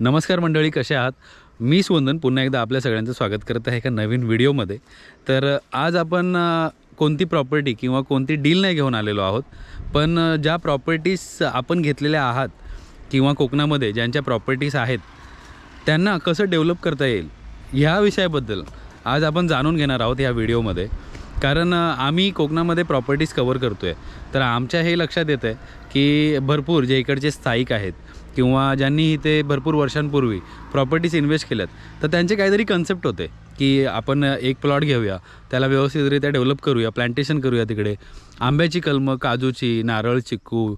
नमस्कार मंडळी, कसे आहात? मी सुवंदन पुन्हा एकदा आपल्या सगळ्यांचं स्वागत करत आहे एका नवीन व्हिडिओमध्ये. तर आज आपण कोणती प्रॉपर्टी किंवा कोणती डील नाही घेऊन आलेलो आहोत, पण ज्या प्रॉपर्टीज आपण घेतलेल्या आहात किंवा कोकणामध्ये ज्यांच्या प्रॉपर्टीज आहेत त्यांना कसं डेव्हलप करता येईल ह्या विषयाबद्दल आज आपण जाणून घेणार आहोत ह्या व्हिडिओमध्ये. कारण आम्ही कोकणामध्ये प्रॉपर्टीज कवर करतो आहे, तर आमच्या हे लक्षात येतं आहे की भरपूर जे इकडचे स्थायिक आहेत किंवा ज्यांनी इथे भरपूर वर्षांपूर्वी प्रॉपर्टीज इन्व्हेस्ट केल्यात, तर त्यांचे काहीतरी कन्सेप्ट होते की आपण एक प्लॉट घेऊया, त्याला व्यवस्थितरित्या डेव्हलप करूया, प्लांटेशन करूया, तिकडे आंब्याची कलमं, काजूची, नारळ, चिक्कू,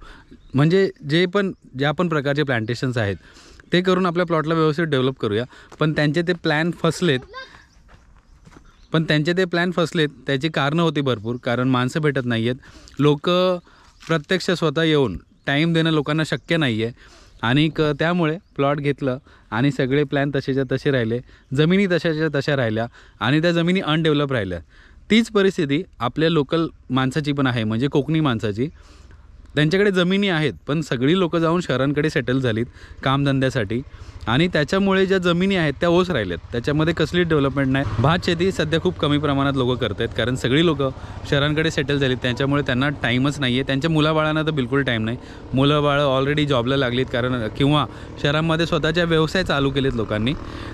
म्हणजे ज्या पण प्रकारचे प्लांटेशन्स आहेत ते करून आपल्या प्लॉटला व्यवस्थित डेव्हलप करूया. पण त्यांचे ते प्लॅन फसलेत. त्याची कारणं होती भरपूर. कारण माणसं भेटत नाही आहेत, लोक प्रत्यक्ष स्वतः येऊन टाईम देणं लोकांना शक्य नाही आहे. आणि त्यामुळे प्लॉट घेतलं आणि सगळे प्लॅन तसेच्या तसे राहिले, जमिनी तशाच्या तशा राहिल्या आणि त्या जमिनी अनडेव्हलप राहिल्या. तीच परिस्थिती आपल्या लोकल माणसाची पण आहे, म्हणजे कोकणी माणसाची. त्यांच्याकडे जमिनी आहेत, पण सगळी लोकं जाऊन शहरांकडे सेटल झालीत कामधंद्यासाठी आणि त्याच्यामुळे ज्या जमिनी आहेत त्या ओस राहिल्यात, त्याच्यामध्ये कसली डेव्हलपमेंट नाही. भात शेती सध्या खूप कमी प्रमाणात लोकं करत आहेत, कारण सगळी लोकं शहरांकडे सेटल झालीत. त्याच्यामुळे त्यांना टाईमच नाही आहे. त्यांच्या मुलाबाळांना तर बिलकुल टाईम नाही. मुलं-बाळं ऑलरेडी जॉबला लागलीत, कारण किंवा शहरांमध्ये स्वतःच्या व्यवसाय चालू केलेत लोकांनी.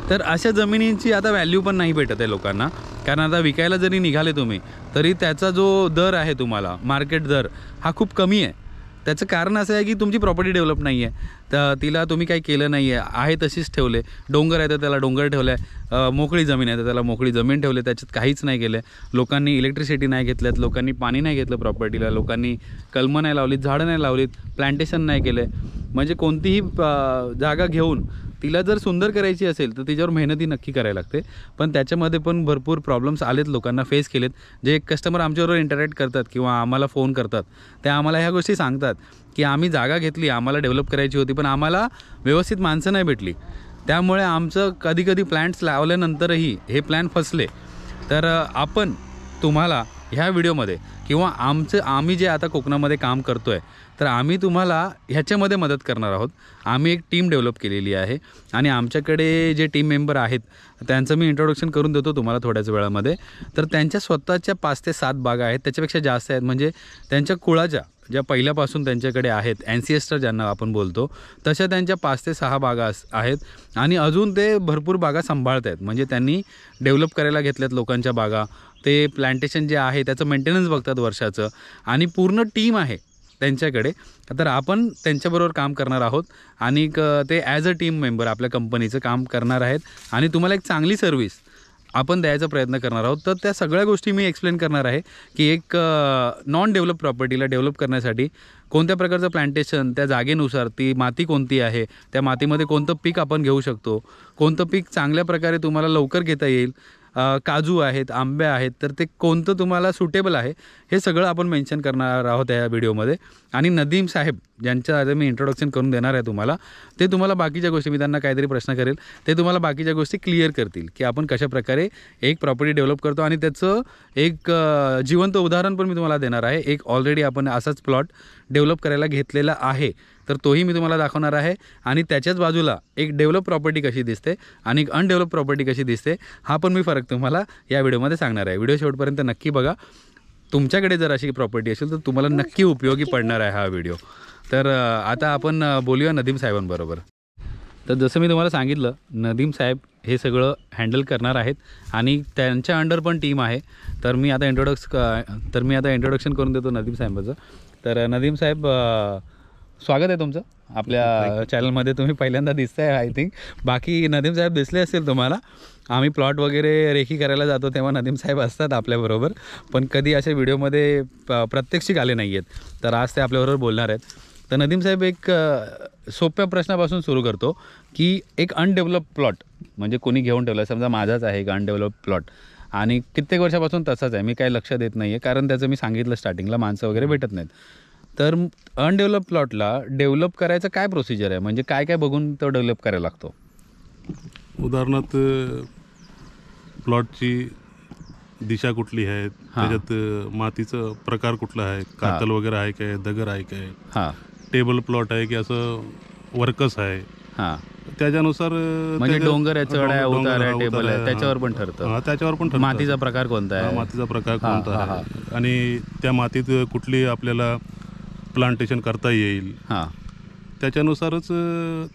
तर अशा जमिनींची आता व्हॅल्यू पण नाही भेटत आहे लोकांना. कारण आता विकायला जरी निघाले तुम्ही, तरी त्याचा जो दर आहे, तुम्हाला मार्केट दर हा खूप कमी आहे. त्याचं कारण असं आहे की तुमची प्रॉपर्टी डेव्हलप नाही आहे, तर तिला तुम्ही काही केलं नाही आहे तशीच ठेवले. डोंगर आहे तर त्याला डोंगर ठेवलं आहे, मोकळी जमीन आहे तर त्याला मोकळी जमीन ठेवले, त्याच्यात काहीच नाही केलं. लोकांनी इलेक्ट्रिसिटी नाही घेतल्यात, लोकांनी पाणी नाही घेतलं प्रॉपर्टीला, लोकांनी कलमं नाही लावलीत, झाडं नाही लावलीत, प्लांटेशन नाही केलं. म्हणजे कोणतीही जागा घेऊन तिला जर सुंदर करायची असेल तर तिच्यावर मेहनती नक्की करायला लागते. पण त्याच्यामध्ये पण भरपूर प्रॉब्लेम्स आलेत, लोकांना फेस केलेत. जे कस्टमर आमच्याबरोबर इंटरॅक्ट करतात किंवा आम्हाला फोन करतात, ते आम्हाला ह्या गोष्टी सांगतात की आम्ही जागा घेतली, आम्हाला डेव्हलप करायची होती, पण आम्हाला व्यवस्थित माणसं नाही भेटली. त्यामुळे आमचं कधी प्लॅन्स लावल्यानंतरही हे प्लॅन फसले. तर आपण तुम्हाला ह्या व्हिडिओमध्ये किंवा आम्ही जे आता कोकणामध्ये काम करतो आहे, तर आम्ही तुम्हाला ह्याच्यामध्ये मदत करणार आहोत. आम्ही एक टीम डेव्हलप केलेली आहे आणि आमच्याकडे जे टीम मेंबर आहेत त्यांचं मी इंट्रोडक्शन करून देतो तुम्हाला थोड्याच वेळामध्ये. तर त्यांच्या स्वतःच्या 5 ते 7 बागा आहेत, त्याच्यापेक्षा जास्त आहेत. म्हणजे त्यांच्या कुळाच्या ज्या पहिल्यापासून त्यांच्याकडे आहेत, ॲन्सिएस्टर ज्यांना आपण बोलतो, तशा त्यांच्या 5 ते 6 बागा आहेत आणि अजून ते भरपूर बागा सांभाळत आहेत. म्हणजे त्यांनी डेव्हलप करायला घेतल्यात लोकांच्या बागा. ते प्लांटेशन जे आहे त्याचं मेंटेनन्स बघतात वर्षाचं आणि पूर्ण टीम आहे त्यांच्याकडे. तर आपण त्यांच्याबरोबर काम करणार आहोत आणि ते ॲज अ टीम मेंबर आपल्या कंपनीचं काम करणार आहेत आणि तुम्हाला एक चांगली सर्व्हिस आपण द्यायचा प्रयत्न करणार आहोत. तर त्या सगळ्या गोष्टी मी एक्सप्लेन करणार आहे की एक नॉन डेव्हलप प्रॉपर्टीला डेव्हलप करण्यासाठी कोणत्या प्रकारचं प्लांटेशन, त्या जागेनुसार ती माती कोणती आहे, त्या मातीमध्ये कोणतं पीक आपण घेऊ शकतो, कोणतं पीक चांगल्या प्रकारे तुम्हाला लवकर घेता येईल, काजू आहेत, आंबे आहेत, तर ते कोणतं तुम्हाला सुटेबल आहे, हे सगळं आपण मेन्शन करणार आहोत या व्हिडिओमध्ये. आणि नदीम साहेब ज्यांच्या आता मी इंट्रोडक्शन करून देणार आहे तुम्हाला, ते तुम्हाला बाकीच्या गोष्टी, मी त्यांना काहीतरी प्रश्न करेल, ते तुम्हाला बाकीच्या गोष्टी क्लिअर करतील की आपण कशाप्रकारे एक प्रॉपर्टी डेव्हलप करतो. आणि त्याचं एक जिवंत उदाहरण पण मी तुम्हाला देणार आहे. एक ऑलरेडी आपण असाच प्लॉट डेव्हलप करायला घेतलेला आहे, तर तोही मी तुम्हाला दाखवणार आहे. आणि त्याच्याच बाजूला एक डेव्हलप प्रॉपर्टी कशी दिसते आणि एक अनडेव्हलप प्रॉपर्टी कशी दिसते, हा पण मी फरक तुम्हाला या व्हिडिओमध्ये सांगणार आहे. व्हिडिओ शेवटपर्यंत नक्की बघा. तुमच्याकडे जर अशी प्रॉपर्टी असेल तर तुम्हाला नक्की उपयोगी पडणार आहे हा व्हिडिओ. तर आता आपण बोलूया नदीम साहेबांबरोबर. तर जसं मी तुम्हाला सांगितलं, नदीम साहेब हे सगळं हँडल करणार आहेत आणि त्यांच्या अंडर पण टीम आहे. तर मी आता इंट्रोडक्शन करून देतो नदीम साहेबांचं. तर नदीम साहेब, स्वागत आहे तुमचं आपल्या चॅनलमध्ये. तुम्ही पहिल्यांदा दिसताय आय थिंक. बाकी नदीम साहेब दिसले असतील तुम्हाला. आम्ही प्लॉट वगैरे रेखी करायला जातो तेव्हा नदीम साहेब असतात आपल्याबरोबर, पण कधी अशा व्हिडिओमध्ये प्रत्यक्षिक आले नाही आहेत. तर आज ते आपल्याबरोबर बोलणार आहेत. तर नदीम साहेब, एक सोप्या प्रश्नापासून सुरू करतो की एक अनडेव्हलप प्लॉट म्हणजे कोणी घेऊन ठेवला, समजा माझाच आहे एक अनडेव्हलप प्लॉट आणि कित्येक वर्षापासून तसाच आहे, मी काही लक्ष देत नाही आहे, कारण त्याचं मी सांगितलं स्टार्टिंगला माणसं वगैरे भेटत नाहीत. तर अनडेव्हलप प्लॉटला डेव्हलप करायचं काय प्रोसिजर आहे, म्हणजे काय काय बघून तो डेव्हलप करायला लागतो? उदाहरणार्थ प्लॉटची दिशा कुठली आहे, त्याच्यात मातीचं प्रकार कुठला आहे, कातल वगैरे आहे काय, दगड आहे काय, टेबल प्लॉट आहे की असं वर्कस आहे, त्याच्यानुसार म्हणजे डोंगर आहे, चढ आहे, डोंगर उतार आहे, आहे, टेबल उतार आहे, त्याच्यावर पण ठरतं. हा, त्याच्यावर पण ठरतं. मातीचा प्रकार कोणता आहे? मातीचा प्रकार कोणता हा, आहे आणि त्या मातीत कुठली आपल्याला प्लांटेशन करता येईल हां, त्याच्यानुसारच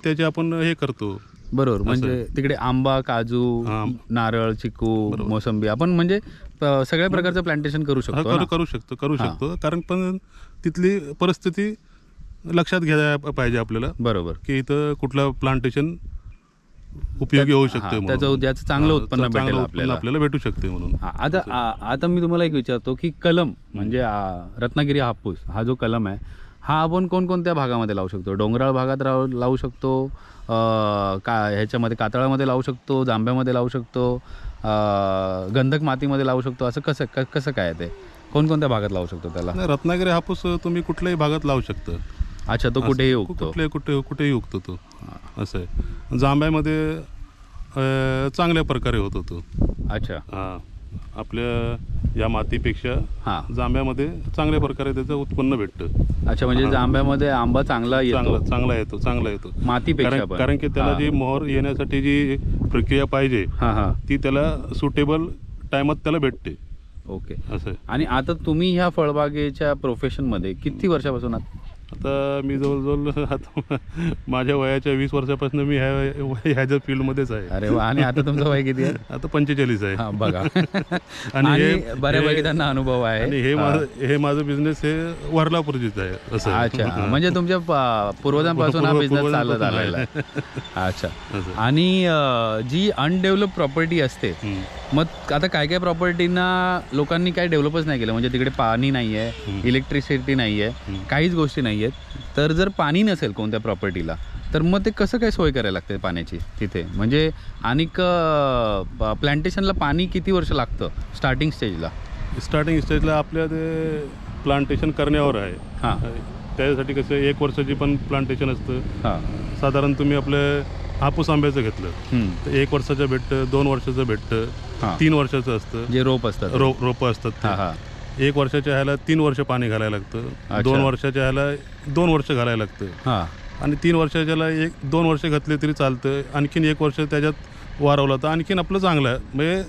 त्याचे आपण हे करतो. बरोबर. म्हणजे तिकडे आंबा, काजू, नारळ, चिकू, मोसंबी आपण म्हणजे सगळ्या प्रकारचं प्लांटेशन करू शकतो ना? करू शकतो कारण पण तिथली परिस्थिती लक्षात घ्यायला पाहिजे आपल्याला, बरोबर. की इथं कुठलं प्लांटेशन उपयोगी होऊ शकते, त्याचं ज्याचं चांगलं उत्पन्न भेटेल आपल्याला भेटू शकते म्हणून. आता मी तुम्हाला एक विचारतो की कलम म्हणजे रत्नागिरी हापूस हा जो कलम आहे हा आपण कोणकोणत्या भागामध्ये लावू शकतो? डोंगराळ भागात लावू शकतो, ह्याच्यामध्ये कातळामध्ये लावू शकतो, जांभ्यामध्ये लावू शकतो, गंधक मातीमध्ये लावू शकतो, असं कसं काय ते कोणकोणत्या भागात लावू शकतो त्याला? रत्नागिरी हापूस तुम्ही कुठल्याही भागात लावू शकता. अच्छा, तो कुठेही उगतो? कुठेही उगतो तो. असं आहे. जांभ्यामध्ये चांगल्या प्रकारे होतो तो. अच्छा. हां, आपल्या या मातीपेक्षा जांभ्यामध्ये चांगल्या प्रकारे त्याचं उत्पन्न भेटतं. अच्छा, म्हणजे जांभ्यामध्ये आंबा चांगला येतो मातीपेक्षा. कारण की त्याला जी मोहर येण्यासाठी जी प्रक्रिया पाहिजे ती त्याला सुटेबल टायमात त्याला भेटते. ओके, असं आहे. आणि आता तुम्ही ह्या फळबागेच्या प्रोफेशनमध्ये किती वर्षापासून आहात? आता मी जवळजवळ आता माझ्या वयाच्या 20 वर्षापासून मी ह्याच्या फील्डमध्येच आहे. अरे वा. आणि आता तुमचं वय किती आहे? आता 45 आहे. बघा. आणि बऱ्यापैकी त्यांना अनुभव आहे. आणि हे माझं बिझनेस हे वर्लापूरजीच आहे. असं. अच्छा, म्हणजे तुमच्या पूर्वजांपासून हा बिझनेस चालत आलेला आहे. अच्छा. आणि जी अनडेव्हलप प्रॉपर्टी असते, मग आता काय प्रॉपर्टीना लोकांनी काय डेव्हलपच नाही केलं, म्हणजे तिकडे पाणी नाही आहे, इलेक्ट्रिसिटी नाही आहे, काहीच गोष्टी नाही आहेत. तर जर पाणी नसेल कोणत्या प्रॉपर्टीला तर मग ते कसं काय सोय करायला लागते पाण्याची तिथे? म्हणजे आणि प्लांटेशनला पाणी किती वर्ष लागतं स्टार्टिंग स्टेजला? आपल्या ते प्लांटेशन करण्यावर आहे. हां, त्याच्यासाठी कसं 1 वर्षाची पण प्लांटेशन असतं. हां, साधारण तुम्ही आपलं हापूस आंब्याचं घेतलं तर 1 वर्षाचं भेटतं, 2 वर्षाचं भेटतं, 3 वर्षाचं असतं. जे रोपं असतात. हां, 1 वर्षाच्या ह्याला 3 वर्ष पाणी घालायला लागतं, 2 वर्षाच्या ह्याला 2 वर्ष घालायला लागतं, आणि 3 वर्षाच्याला 1-2 वर्ष घातले तरी चालतं. आणखीन 1 वर्ष त्याच्यात वारवलं तर आणखीन आपलं चांगलं आहे, म्हणजे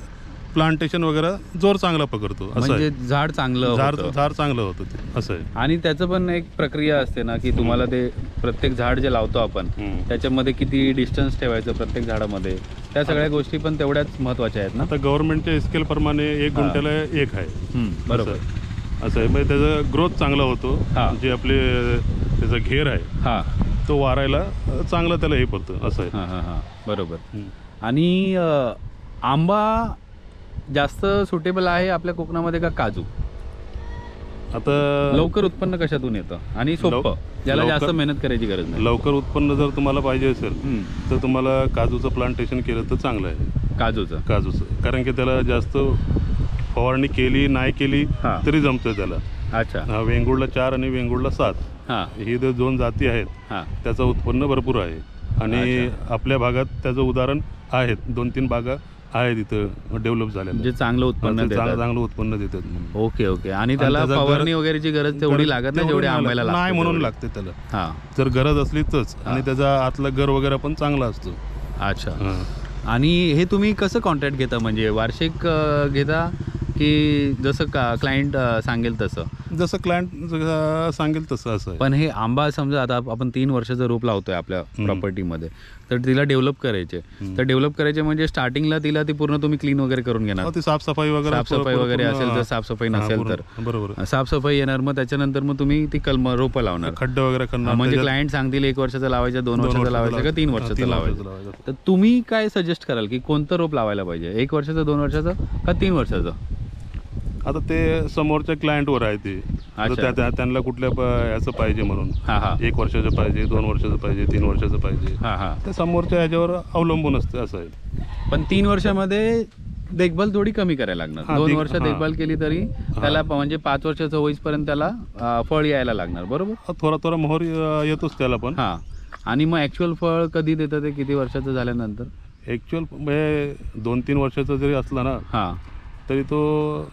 प्लांटेशन वगैरे जोर चांगला पकडतो. म्हणजे झाड चांगलं होतं ते, असं आहे. आणि त्याचं पण एक प्रक्रिया असते ना, की तुम्हाला ते प्रत्येक झाड जे लावतो आपण त्याच्यामध्ये किती डिस्टन्स ठेवायचं प्रत्येक झाडामध्ये, त्या सगळ्या गोष्टी पण तेवढ्याच महत्त्वाच्या आहेत ना? आता गव्हर्नमेंटच्या स्केल प्रमाणे 1 गुंठ्याला 1 आहे. बरोबर. असं आहे, म्हणजे त्याचा ग्रोथ चांगला होतो. जे आपले त्याचा घेर आहे तो वारायला चांगला त्याला हे पडतं. असं आहे. बरोबर. आणि आंबा जास्त सुटेबल आहे आपल्या कोकणामध्ये का काजू? आता लवकर उत्पन्न कशातून येतं आणि सोपं, ज्याला जास्त मेहनत करायची गरज नाही? लवकर उत्पन्न जर तुम्हाला पाहिजे असेल तर तुम्हाला काजूचं प्लांटेशन केलं तर चांगलं आहे. काजूचं कारण की त्याला जास्त फवारणी केली नाही केली तरी जमतं त्याला. अच्छा. वेंगुर्ला 4 आणि वेंगुर्ला 7 ही 2 जाती आहेत, त्याचं उत्पन्न भरपूर आहे. आणि आपल्या भागात त्याचं उदाहरण आहेत, 2-3 बागा आहेत इथं डेव्हलप झाल्या, जे चांगलं उत्पन्न देतात. ओके. आणि त्याला फवारणी वगैरेची गरज तेवढी लागत नाही जेवढी आंब्याला नाही म्हणून लागते त्याला. जर गरज असली तरच. आणि त्याचा आतला गर वगैरे पण चांगला असतो. अच्छा. आणि हे तुम्ही कसं कॉन्ट्रॅक्ट घेता? म्हणजे वार्षिक घेता की जसं क्लायंट सांगेल तसं? जसं क्लायंट सांगेल तसं. असं आहे. पण हे आंबा समजा आता आपण 3 वर्षाचं रोप लावतोय आपल्या प्रॉपर्टीमध्ये, तर तिला डेव्हलप करायचे, तर डेव्हलप करायचे म्हणजे स्टार्टिंगला तिला ती पूर्ण तुम्ही क्लीन वगैरे करून घेणार? साफसफाई वगैरे असेल, जर साफसफाई नसेल तर बरोबर साफसफाई येणार. मग त्याच्यानंतर मग तुम्ही ती रोपं लावणार, खड्डे वगैरे करणार. म्हणजे क्लायंट सांगतील 1 वर्षाचं लावायचं, 2 वर्षाचं लावायचं का 3 वर्षाचं लावायचं, तर तुम्ही काय सजेस्ट कराल की कोणतं रोप लावायला पाहिजे? 1 वर्षाचं, 2 वर्षाचं का 3 वर्षाचं? आता ते समोरच्या क्लायंटवर आहे ते. त्यांना कुठल्या ह्याचं पाहिजे म्हणून, 1 वर्षाचं पाहिजे, 2 वर्षाचं पाहिजे, 3 वर्षाचं पाहिजे, ते समोरच्या ह्याच्यावर अवलंबून असते. असं आहे. पण 3 वर्षामध्ये देखभाल थोडी कमी करायला लागणार. 2 वर्ष देखभाल केली तरी त्याला म्हणजे 5 वर्षाचं होईपर्यंत त्याला फळ यायला लागणार. बरोबर. थोडा मोहर येतोच त्याला पण. आणि मग ॲक्च्युअल फळ कधी देतं ते? किती वर्षाचं झाल्यानंतर? ॲक्च्युअल म्हणजे 2-3 वर्षाचा जरी असला ना तरी तो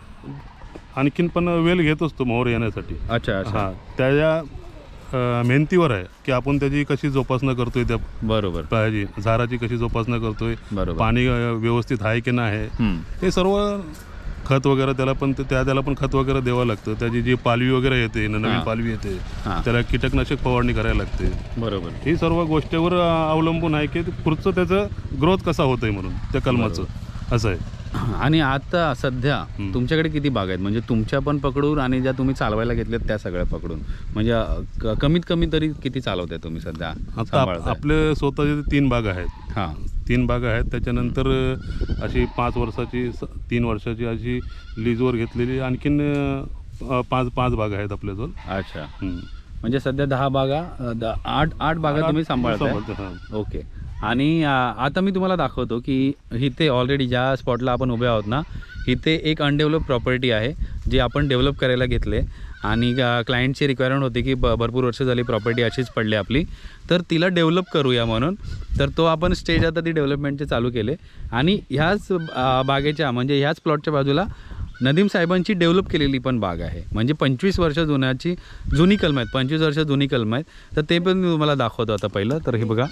आणखीन पण वेळ घेत असतो मोहर येण्यासाठी. अच्छा. त्याच्या मेहनतीवर आहे की आपण त्याची कशी जोपासना करतोय, त्या बरोबर पाहिजे झाडाची कशी जोपासना करतोय, बरोबर पाणी व्यवस्थित आहे की नाही आहे, हे सर्व खत वगैरे त्याला पण त्याला पण खत वगैरे द्यावं लागतं. त्याची जी पालवी वगैरे येते, नवीन पालवी येते, त्याला कीटकनाशक फवारणी करायला लागते. बरोबर ही सर्व गोष्टीवर अवलंबून आहे की पुढचं त्याचं ग्रोथ कसा होतोय म्हणून त्या कलमाचं असं आहे. आणि आता सध्या तुमच्याकडे किती बाग आहेत, म्हणजे तुमच्या पण पकडून आणि ज्या तुम्ही चालवायला घेतल्यात त्या सगळ्या पकडून, म्हणजे कमीत कमी तरी किती चालवताय तुम्ही सध्या? आता आपले स्वतःचे 3 बाग आहेत. 3 बाग आहेत. त्याच्यानंतर अशी 5 वर्षाची 3 वर्षाची अशी लीजवर घेतलेली आणखीन 5 बाग आहेत आपल्याजवळ. अच्छा, म्हणजे सध्या 10 बागा 8 बागा तुम्ही सांभाळता. ओके. आणि आता मी तुम्हाला दाखवतो की इथे ऑलरेडी ज्या स्पॉटला आपण उभे आहोत ना, इथे एक अनडेव्हलप प्रॉपर्टी आहे जी आपण डेव्हलप करायला घेतले आणि क्लायंटची रिक्वायरमेंट होती की भरपूर वर्ष झाली प्रॉपर्टी अशीच पडली आपली, तर तिला डेव्हलप करूया म्हणून. तर तो आपण स्टेज आता ती डेव्हलपमेंटचे चालू केले आणि ह्याच बागेच्या म्हणजे ह्याच प्लॉटच्या बाजूला नदीम साहेबांची डेव्हलप केलेली पण बाग आहे. म्हणजे 25 वर्ष जुनी कलम आहेत, 25 वर्ष जुनी कलम आहेत. तर ते पण मी तुम्हाला दाखवतो आता पहिलं. तर हे बघा,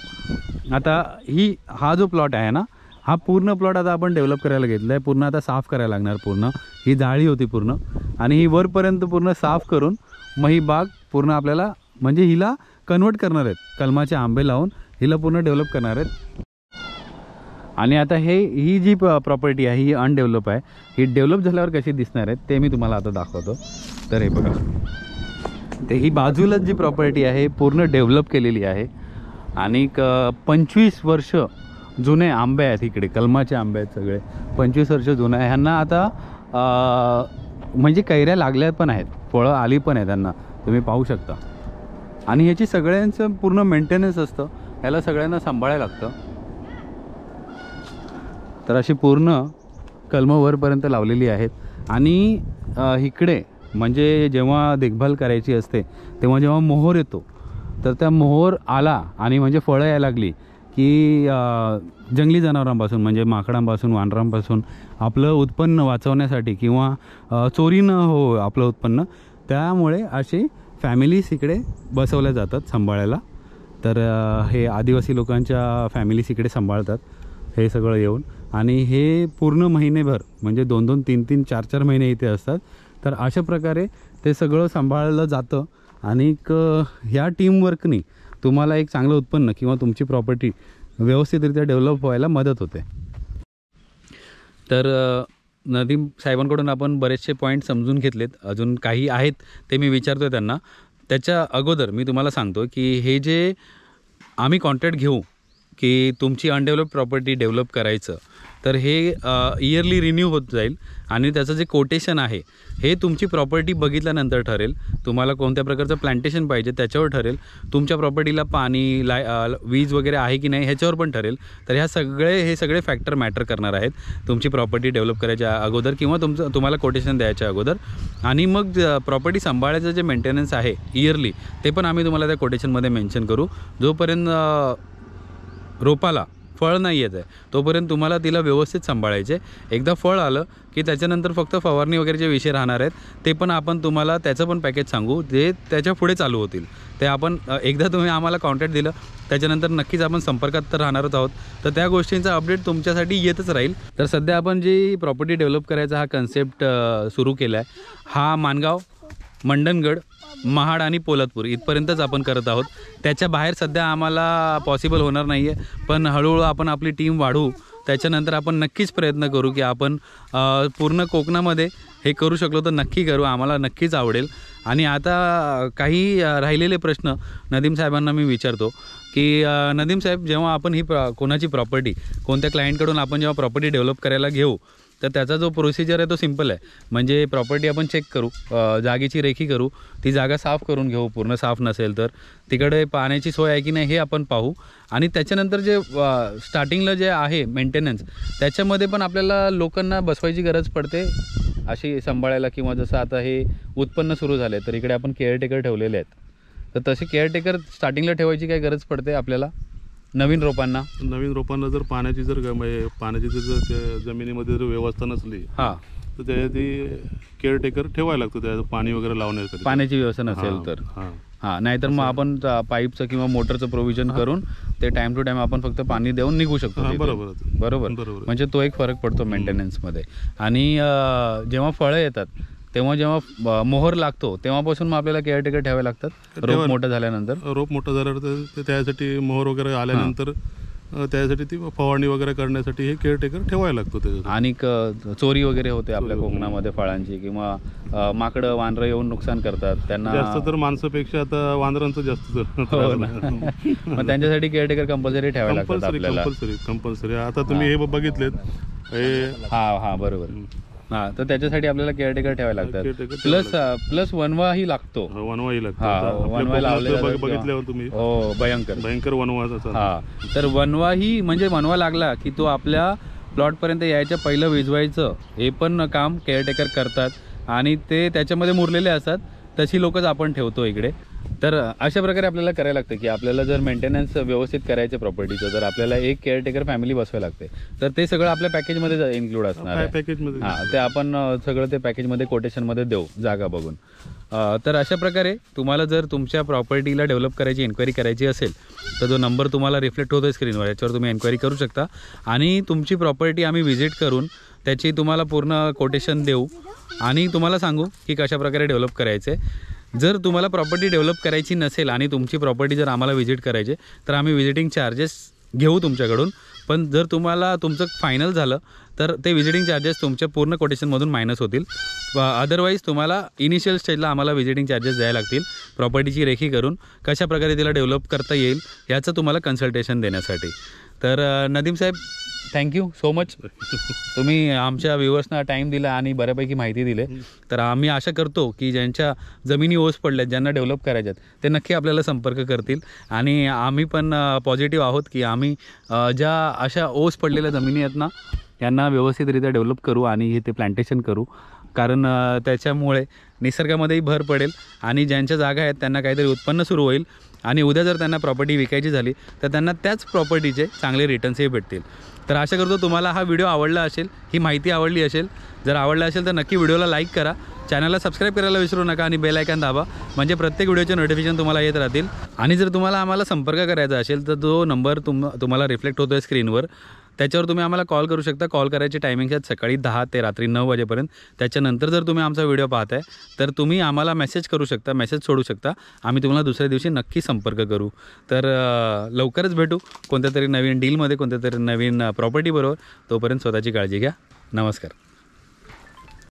आता हा जो प्लॉट आहे ना, हा पूर्ण प्लॉट आता आपण डेव्हलप करायला घेतला आहे. पूर्ण आता साफ करायला लागणार. पूर्ण ही जाळी होती पूर्ण, आणि ही वरपर्यंत पूर्ण साफ करून मग ही बाग पूर्ण आपल्याला म्हणजे हिला कन्वर्ट करणार आहेत, कलमाचे आंबे लावून हिला पूर्ण डेव्हलप करणार आहेत. आणि आता ही जी प्रॉपर्टी आहे ही अनडेव्हलप आहे. ही डेव्हलप झाल्यावर कशी दिसणार आहे ते मी तुम्हाला आता दाखवतो. तर हे बघा, ते ही बाजूलाच जी प्रॉपर्टी आहे पूर्ण डेव्हलप केलेली आहे आणि 25 वर्ष जुने आंबे आहेत इकडे, कलमाचे आंबे आहेत सगळे, 25 वर्ष जुने आहे. ह्यांना आता म्हणजे कैऱ्या लागल्या पण आहेत, फळं आली पण आहेत त्यांना, तुम्ही पाहू शकता. आणि ह्याची सगळ्यांचं पूर्ण मेंटेनन्स असतं, ह्याला सगळ्यांना सांभाळायला लागतं. तर अशी पूर्ण कलमं वरपर्यंत लावलेली आहेत. आणि इकडे म्हणजे जेव्हा देखभाल करायची असते तेव्हा जेव्हा मोहोर येतो, तर त्या मोहोर आला आणि म्हणजे फळं यायला लागली की जंगली जनावरांपासून म्हणजे माकडांपासून, वानरांपासून आपलं उत्पन्न वाचवण्यासाठी किंवा चोरी न हो आपलं उत्पन्न, त्यामुळे अशी फॅमिलीज इकडे बसवल्या जातात सांभाळायला. तर हे आदिवासी लोकांच्या फॅमिलीज इकडे सांभाळतात हे सगळं येऊन. आणि हे पूर्ण महिनेभर म्हणजे 2-2, 3-3, 4-4 महिने इथे असतात. तर अशा प्रकारे ते सगळं सांभाळलं जातं आणि ह्या टीमवर्कनी तुम्हाला एक चांगलं उत्पन्न किंवा तुमची प्रॉपर्टी व्यवस्थितरित्या डेव्हलप व्हायला मदत होते. तर नदीम साहेबांकडून आपण बरेचसे पॉईंट समजून घेतलेत, अजून काही आहेत ते मी विचारतो आहे त्यांना. त्याच्या अगोदर मी तुम्हाला सांगतो की हे जे आम्ही कॉन्ट्रॅक्ट घेऊ की तुमची अनडेव्हलप प्रॉपर्टी डेव्हलप करायचं, तर हे इयरली रिन्यू होत जाईल आणि त्याचं जे कोटेशन आहे हे तुमची प्रॉपर्टी बघितल्यानंतर ठरेल. तुम्हाला कोणत्या प्रकारचं प्लांटेशन पाहिजे त्याच्यावर ठरेल. तुमच्या प्रॉपर्टीला पाणी वीज वगैरे आहे की नाही ह्याच्यावर पण ठरेल. तर हे सगळे फॅक्टर मॅटर करणार आहेत तुमची प्रॉपर्टी डेव्हलप करायच्या अगोदर किंवा तुम्हाला कोटेशन द्यायच्या अगोदर. आणि मग प्रॉपर्टी सांभाळायचं जे मेंटेनन्स आहे इयरली, ते पण आम्ही तुम्हाला त्या कोटेशनमध्ये मेन्शन करू. जोपर्यंत रोपाला फळ नाही येत आहे तोपर्यंत तुम्हाला तिला व्यवस्थित सांभाळायचे. एकदा फळ आलं की त्याच्यानंतर फक्त फवारणी वगैरे जे विषय राहणार आहेत ते पण आपण तुम्हाला त्याचं पण पॅकेज सांगू, जे त्याच्या पुढे चालू होतील. ते आपण एकदा तुम्ही आम्हाला कॉन्टॅक्ट दिलं त्याच्यानंतर नक्कीच आपण संपर्कात तर राहणारच आहोत. तर त्या गोष्टींचा अपडेट तुमच्यासाठी येतच राहील. तर सध्या आपण जी प्रॉपर्टी डेव्हलप करायचा हा कन्सेप्ट सुरू केला आहे, हा माणगाव, मंडणगड, महाड आणि पोलादपूर इथपर्यंतच आपण करत आहोत. त्याच्या बाहेर सध्या आम्हाला पॉसिबल होणार नाही आहे, पण हळूहळू आपण आपली टीम वाढवू. त्याच्यानंतर आपण नक्कीच प्रयत्न करू की आपण पूर्ण कोकणामध्ये हे करू शकलो तर नक्की करू, आम्हाला नक्कीच आवडेल. आणि आता काही राहिलेले प्रश्न नदीम साहेबांना मी विचारतो की नदीम साहेब, जेव्हा आपण ही कोणाची प्रॉपर्टी कोणत्या क्लायंटकडून आपण जेव्हा प्रॉपर्टी डेव्हलप करायला घेऊ, तर त्याचा जो प्रोसिजर आहे तो सिम्पल आहे. म्हणजे प्रॉपर्टी आपण चेक करू, जागेची रेखी करू, ती जागा साफ करून घेऊ, पूर्ण साफ नसेल तर तिकडे पाण्याची सोय आहे की नाही हे आपण पाहू. आणि त्याच्यानंतर जे स्टार्टिंगला जे आहे मेंटेनन्स, त्याच्यामध्ये पण आपल्याला लोकांना बसवायची गरज पडते अशी सांभाळायला. किंवा जसं आता हे उत्पन्न सुरू झाले तर इकडे आपण केअरटेकर ठेवलेले आहेत, तर तसे केअरटेकर स्टार्टिंगला ठेवायची काय गरज पडते आपल्याला नवीन रोपांना जर पाण्याची जर जमिनीमध्ये जर व्यवस्था नसली तर ती केअरटेकर ठेवायला लागतो. त्या पाणी वगैरे लावण्यासाठी पाण्याची व्यवस्था नसेल तर. हां, नाहीतर मग आपण पाईपचं किंवा मोटरचं प्रोव्हिजन करून ते टाइम टू टाइम आपण फक्त पाणी देऊन निघू शकतो तिथून. बरोबर. म्हणजे तो एक फरक पडतो मेंटेनन्समध्ये. आणि जेव्हा फळं येतात तेव्हा जेव्हा मोहर लागतो तेव्हापासून मग आपल्याला केअरटेकर ठेवावे लागतात रोप मोठं झाल्यानंतर. रोप मोठं झाल्यावर त्यासाठी मोहर वगैरे आल्यानंतर त्यासाठी ती फवारणी वगैरे करण्यासाठी हे केअरटेकर ठेवायला लागतो त्याच्यात. आणि चोरी वगैरे होते आपल्या कोकणामध्ये फळांची, किंवा माकडं वानरं येऊन नुकसान करतात त्यांना. जास्त तर माणसापेक्षा आता वानरांचं जास्त मग त्यांच्यासाठी केअरटेकर कंपल्सरी ठेवायला लागतात आपल्याला. कंपल्सरी. आता तुम्ही हे बघितलेत हे. हां बरोबर. हां, तर त्याच्यासाठी आपल्याला केअरटेकर ठेवायला लागतात. प्लस वनवाही लागतो. वनवाही लागतो. वनवा लावले बघितल्यावर तुम्ही. हो, भयंकर वनवा. हां, तर वनवाही म्हणजे वनवा लागला की तो आपल्या प्लॉटपर्यंत यायच्या पहिलं विजवायचं हे पण काम केअरटेकर करतात. आणि ते त्याच्यामध्ये मुरलेले असतात, तशी लोकच आपण ठेवतो इकडे. तर अशा प्रकारे आपल्याला करायला लागतं की आपल्याला जर मेंटेनन्स व्यवस्थित करायचं प्रॉपर्टीचं, जर आपल्याला एक केअरटेकर फॅमिली बसवायला लागते, तर ते सगळं आपल्या पॅकेजमध्ये इन्क्लूड असणार आहे. पॅकेजमध्ये. हां, ते आपण सगळं ते पॅकेजमध्ये कोटेशनमध्ये देऊ जागा बघून. तर अशा प्रकारे तुम्हाला जर तुमच्या प्रॉपर्टीला डेव्हलप करायची एन्क्वायरी करायची असेल तर जो नंबर तुम्हाला रिफ्लेक्ट होतो आहे स्क्रीनवर, याच्यावर तुम्ही एन्क्वायरी करू शकता. आणि तुमची प्रॉपर्टी आम्ही व्हिजिट करून त्याची तुम्हाला पूर्ण कोटेशन देऊ आणि तुम्हाला सांगू की कशाप्रकारे डेव्हलप करायचे. जर तुम्हाला प्रॉपर्टी डेव्हलप करायची नसेल आणि तुमची प्रॉपर्टी जर आम्हाला व्हिजिट करायची तर आम्ही व्हिजिटिंग चार्जेस घेऊ तुमच्याकडून. पण जर तुम्हाला तुमचं फायनल झालं तर ते व्हिजिटिंग चार्जेस तुमच्या पूर्ण कोटेशनमधून मायनस होतील. अदरवाईज तुम्हाला इनिशियल स्टेजला आम्हाला व्हिजिटिंग चार्जेस द्यायला लागतील प्रॉपर्टीची रेखी करून, कशाप्रकारे तिला डेव्हलप करता येईल याचं तुम्हाला कन्सल्टेशन देण्यासाठी. तर नदीम साहेब, थँक्यू सो मच. तुम्ही आमच्या व्ह्युअर्सना टाईम दिला आणि बऱ्यापैकी माहिती दिली. तर आम्ही आशा करतो की ज्यांच्या जमिनी ओस पडल्यात, ज्यांना डेव्हलप करायच्यात, ते नक्की आपल्याला संपर्क करतील. आणि आम्ही पण पॉझिटिव्ह आहोत की आम्ही ज्या अशा ओस पडलेल्या जमिनी आहेत ना, यांना व्यवस्थितरित्या डेव्हलप करू आणि ते प्लांटेशन करू. कारण त्याच्यामुळे निसर्गामध्येही भर पडेल आणि ज्यांच्या जागा आहेत त्यांना काहीतरी उत्पन्न सुरू होईल. आणि उद्या जर त्यांना प्रॉपर्टी विकायची झाली तर त्यांना त्याच प्रॉपर्टीचे चांगले रिटर्न्सही भेटतील. तर आशा करतो तुम्हाला हा व्हिडिओ आवडला असेल, ही माहिती आवडली असेल. जर आवडला असेल तर नक्की व्हिडिओला लाईक करा, चॅनलला सबस्क्राईब करायला विसरू नका आणि बेल आयकॉन दाबा, म्हणजे प्रत्येक व्हिडिओचे नोटिफिकेशन तुम्हाला येत राहतील. आणि जर तुम्हाला आम्हाला संपर्क करायचा असेल तर जो नंबर तुम्हाला रिफ्लेक्ट होतो आहे स्क्रीनवर, त्याच्यावर तुम्ही आम्हाला कॉल करू शकता. कॉल करायची टायमिंग आहेत सकाळी 10 ते रात्री 9 वाजेपर्यंत. त्याच्यानंतर जर तुम्ही आमचा व्हिडिओ पाहताय तर तुम्ही आम्हाला मेसेज करू शकता, मेसेज सोडू शकता. आम्ही तुम्हाला दुसऱ्या दिवशी नक्की संपर्क करू. तर लवकरच भेटू कोणत्या तरी नवीन डीलमध्ये, कोणत्या तरी नवीन प्रॉपर्टीबरोबर. तोपर्यंत स्वतःची काळजी घ्या. नमस्कार.